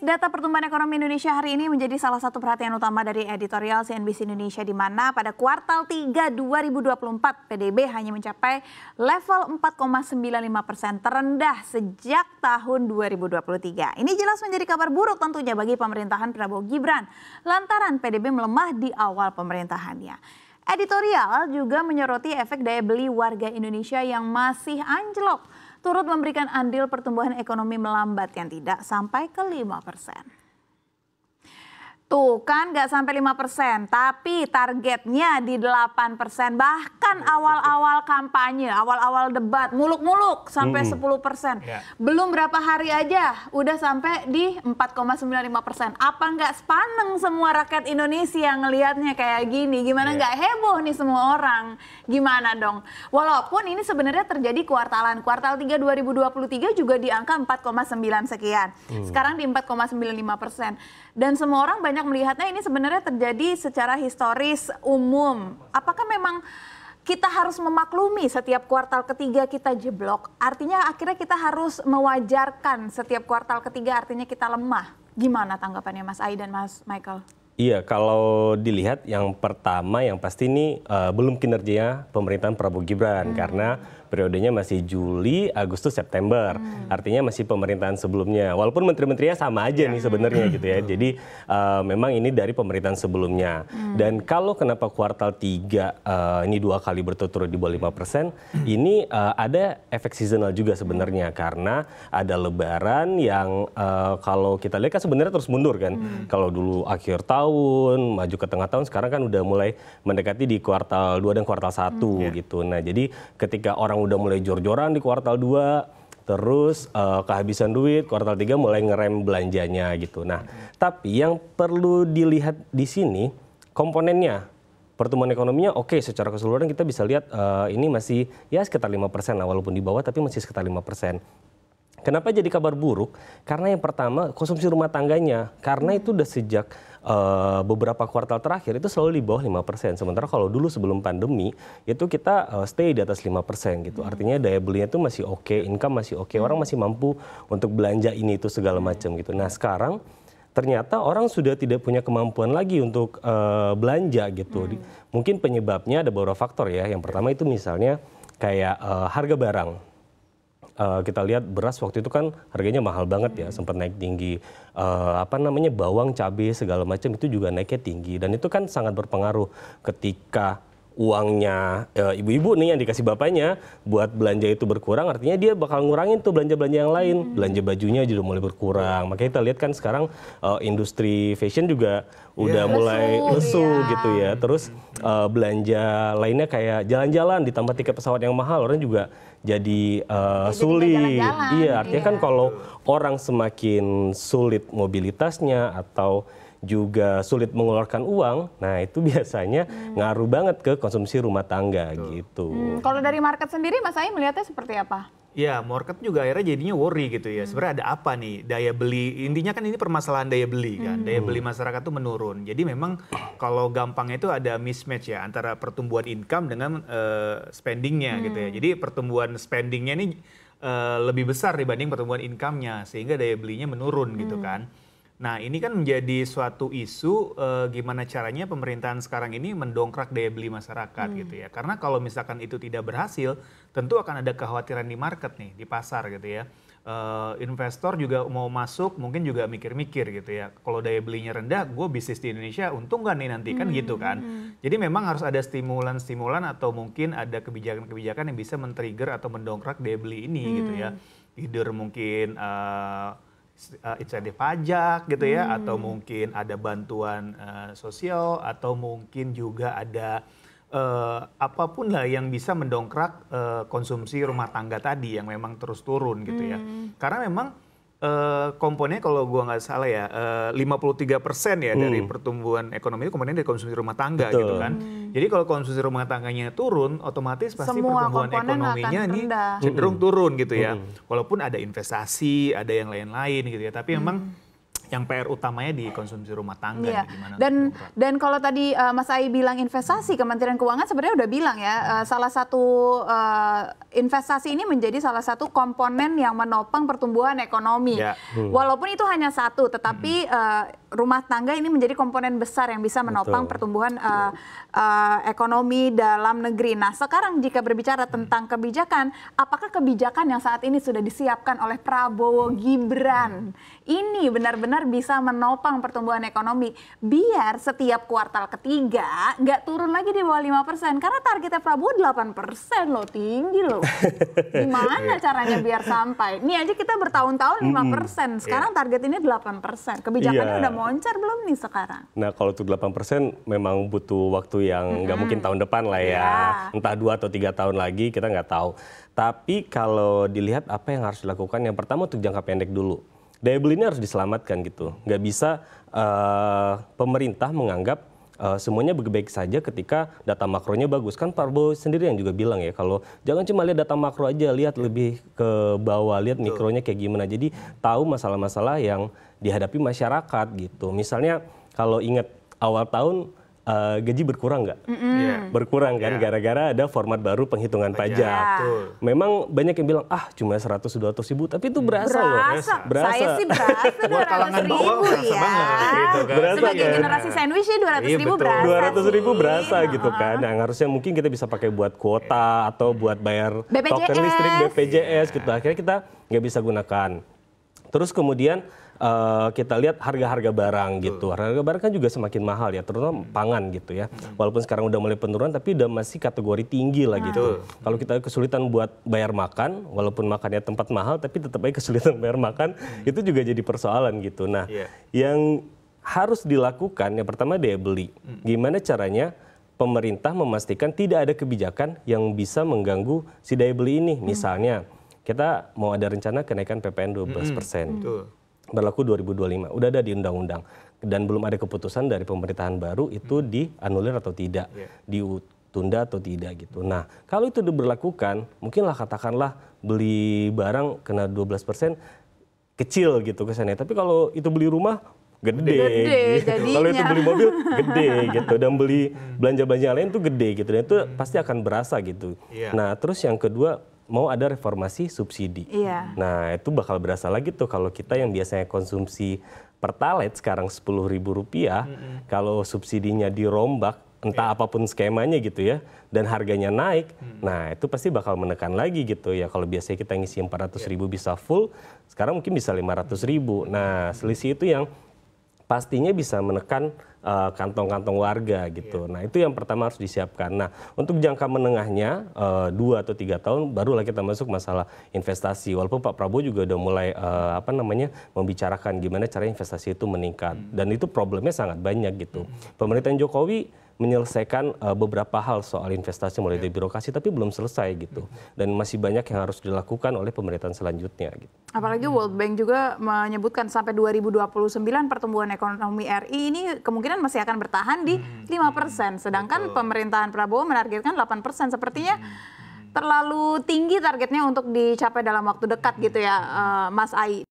data pertumbuhan ekonomi Indonesia hari ini menjadi salah satu perhatian utama dari editorial CNBC Indonesia, di mana pada kuartal 3 2024 PDB hanya mencapai level 4,95%, terendah sejak tahun 2023. Ini jelas menjadi kabar buruk tentunya bagi pemerintahan Prabowo Gibran lantaran PDB melemah di awal pemerintahannya. Editorial juga menyoroti efek daya beli warga Indonesia yang masih anjlok, turut memberikan andil pertumbuhan ekonomi melambat yang tidak sampai ke 5%. Tuh kan gak sampai 5%, tapi targetnya di 8%. Bahkan awal-awal kampanye, awal-awal debat, muluk-muluk sampai 10%. Belum berapa hari aja udah sampai di 4,95%. Apa nggak sepaneng semua rakyat Indonesia ngelihatnya kayak gini? Gimana nggak heboh nih semua orang? Gimana dong? Walaupun ini sebenarnya terjadi kuartalan. Kuartal 3 2023 juga di angka 4,9 sekian. Sekarang di 4,95%. Dan semua orang banyak melihatnya ini sebenarnya terjadi secara historis umum. Apakah memang kita harus memaklumi setiap kuartal ketiga kita jeblok? Artinya akhirnya kita harus mewajarkan setiap kuartal ketiga artinya kita lemah. Gimana tanggapannya Mas Ai dan Mas Michael? Iya, kalau dilihat yang pertama yang pasti ini belum kinerjanya pemerintahan Prabowo Gibran karena periodenya masih Juli, Agustus, September. Artinya masih pemerintahan sebelumnya. Walaupun menteri-menterinya sama aja nih sebenarnya gitu ya. Jadi memang ini dari pemerintahan sebelumnya. Dan kalau kenapa kuartal 3 ini 2 kali berturut-turut di bawah 5%, ini ada efek seasonal juga sebenarnya karena ada lebaran yang kalau kita lihat kan sebenarnya terus mundur kan. Kalau dulu akhir tahun, maju ke tengah tahun, sekarang kan udah mulai mendekati di kuartal 2 dan kuartal 1 gitu. Nah, jadi ketika orang udah mulai jor-joran di kuartal 2, terus kehabisan duit, kuartal 3 mulai ngerem belanjanya gitu. Nah, tapi yang perlu dilihat di sini komponennya. Pertumbuhan ekonominya oke, secara keseluruhan kita bisa lihat ini masih ya sekitar 5% lah, walaupun di bawah tapi masih sekitar 5%. Kenapa jadi kabar buruk? Karena yang pertama konsumsi rumah tangganya, karena itu udah sejak beberapa kuartal terakhir itu selalu di bawah 5%. Sementara kalau dulu sebelum pandemi itu kita stay di atas 5% gitu. Artinya daya belinya itu masih oke, income masih oke, orang masih mampu untuk belanja ini itu segala macam gitu. Nah sekarang ternyata orang sudah tidak punya kemampuan lagi untuk belanja gitu. Mungkin penyebabnya ada beberapa faktor ya. Yang pertama itu misalnya kayak harga barang. Kita lihat beras waktu itu kan harganya mahal banget ya, sempat naik tinggi. Bawang, cabai segala macam itu juga naiknya tinggi, dan itu kan sangat berpengaruh ketika uangnya ibu-ibu nih yang dikasih bapaknya buat belanja itu berkurang, artinya dia bakal ngurangin tuh belanja-belanja yang lain. Belanja bajunya juga mulai berkurang. Makanya kita lihat kan sekarang industri fashion juga udah mulai lesu gitu ya. Terus belanja lainnya kayak jalan-jalan ditambah tiket pesawat yang mahal, orang juga jadi sulit. Iya, artinya kan kalau orang semakin sulit mobilitasnya atau juga sulit mengeluarkan uang, nah itu biasanya ngaruh banget ke konsumsi rumah tangga gitu. Kalau dari market sendiri Mas Ai melihatnya seperti apa? Ya, market juga akhirnya jadinya worry gitu ya. Sebenarnya ada apa nih? Daya beli, intinya kan ini permasalahan daya beli kan. Daya beli masyarakat tuh menurun. Jadi memang kalau gampangnya itu ada mismatch ya antara pertumbuhan income dengan spendingnya gitu ya. Jadi pertumbuhan spendingnya ini lebih besar dibanding pertumbuhan income-nya, sehingga daya belinya menurun gitu kan. Nah ini kan menjadi suatu isu gimana caranya pemerintahan sekarang ini mendongkrak daya beli masyarakat gitu ya. Karena kalau misalkan itu tidak berhasil, tentu akan ada kekhawatiran di market nih, di pasar gitu ya. Investor juga mau masuk mungkin juga mikir-mikir gitu ya. Kalau daya belinya rendah, gue bisnis di Indonesia untung gak nih nanti kan gitu kan. Jadi memang harus ada stimulan-stimulan atau mungkin ada kebijakan-kebijakan yang bisa men-trigger atau mendongkrak daya beli ini gitu ya. Either mungkin insentif pajak gitu ya, atau mungkin ada bantuan sosial, atau mungkin juga ada apapun lah yang bisa mendongkrak konsumsi rumah tangga tadi yang memang terus turun gitu ya. Karena memang komponennya kalau gua nggak salah ya 53% ya dari pertumbuhan ekonomi itu komponennya dari konsumsi rumah tangga gitu kan. Jadi kalau konsumsi rumah tangganya turun, otomatis pasti semua pertumbuhan ekonominya nih cenderung turun gitu ya. Walaupun ada investasi, ada yang lain-lain gitu ya. Tapi memang yang PR utamanya di konsumsi rumah tangga. Iya. Nih, gimana Dan kalau tadi Mas Ai bilang investasi, Kementerian Keuangan sebenarnya udah bilang ya, salah satu investasi ini menjadi salah satu komponen yang menopang pertumbuhan ekonomi. Ya. Walaupun itu hanya satu, tetapi rumah tangga ini menjadi komponen besar yang bisa menopang pertumbuhan ekonomi dalam negeri. Nah, sekarang jika berbicara tentang kebijakan, apakah kebijakan yang saat ini sudah disiapkan oleh Prabowo Gibran ini benar-benar bisa menopang pertumbuhan ekonomi biar setiap kuartal ketiga nggak turun lagi di bawah 5%, karena targetnya Prabowo 8% loh, tinggi loh. Gimana caranya biar sampai? Ini aja kita bertahun-tahun 5%, sekarang target ini 8%. Kebijakannya udah moncer belum nih sekarang? Nah, kalau untuk 8% memang butuh waktu yang nggak mungkin tahun depan lah ya. Entah 2 atau 3 tahun lagi, kita nggak tahu. Tapi kalau dilihat apa yang harus dilakukan, yang pertama untuk jangka pendek dulu. Daya beli ini harus diselamatkan gitu. Nggak bisa pemerintah menganggap semuanya baik-baik saja ketika data makronya bagus. Kan Prabowo sendiri yang juga bilang ya, kalau jangan cuma lihat data makro aja, lihat lebih ke bawah, lihat mikronya kayak gimana. Jadi tahu masalah-masalah yang dihadapi masyarakat gitu. Misalnya kalau ingat awal tahun gaji berkurang nggak? Berkurang kan gara-gara ada format baru penghitungan pajak. Memang banyak yang bilang cuma 100-200 ribu, tapi itu berasa loh. Saya sih berasa 200 ribu ya. Gitu kan. Sebagai generasi sandwich sih 200 ribu berasa. 200 ribu berasa gitu kan. Nah, harusnya mungkin kita bisa pakai buat kuota atau buat bayar token listrik, BPJS gitu. Akhirnya kita nggak bisa gunakan. Terus kemudian kita lihat harga-harga barang gitu. Harga barang kan juga semakin mahal ya, terutama pangan gitu ya. Walaupun sekarang udah mulai penurunan, tapi udah masih kategori tinggi lah gitu. Kalau kita kesulitan buat bayar makan, walaupun makannya tempat mahal, tapi tetap aja kesulitan bayar makan, itu juga jadi persoalan gitu. Nah, yang harus dilakukan yang pertama daya beli. Gimana caranya pemerintah memastikan tidak ada kebijakan yang bisa mengganggu si daya beli ini. Misalnya, kita mau ada rencana kenaikan PPN 12%. Berlaku 2025, udah ada di undang-undang dan belum ada keputusan dari pemerintahan baru itu dianulir atau tidak, ditunda atau tidak gitu. Nah, kalau itu diberlakukan, mungkinlah katakanlah beli barang kena 12% kecil gitu kesannya. Tapi kalau itu beli rumah gede gitu. Kalau itu beli mobil gede gitu, dan beli belanja-belanja lain tuh gede gitu. Dan itu pasti akan berasa gitu. Nah, terus yang kedua, mau ada reformasi subsidi. Nah, itu bakal berasa lagi tuh kalau kita yang biasanya konsumsi Pertalite sekarang Rp10.000, kalau subsidinya dirombak, entah apapun skemanya gitu ya, dan harganya naik, nah itu pasti bakal menekan lagi gitu ya. Kalau biasanya kita ngisi 400.000 bisa full, sekarang mungkin bisa 500.000. Nah, selisih itu yang pastinya bisa menekan kantong-kantong warga gitu. Nah, itu yang pertama harus disiapkan. Nah, untuk jangka menengahnya 2 atau 3 tahun barulah kita masuk masalah investasi. Walaupun Pak Prabowo juga udah mulai membicarakan gimana cara investasi itu meningkat. Dan itu problemnya sangat banyak gitu. Pemerintahan Jokowi menyelesaikan beberapa hal soal investasi mulai dari birokrasi, tapi belum selesai gitu. Dan masih banyak yang harus dilakukan oleh pemerintahan selanjutnya gitu. Apalagi World Bank juga menyebutkan sampai 2029 pertumbuhan ekonomi RI ini kemungkinan masih akan bertahan di 5%. Sedangkan pemerintahan Prabowo menargetkan 8%. Sepertinya terlalu tinggi targetnya untuk dicapai dalam waktu dekat gitu ya, Mas Ai.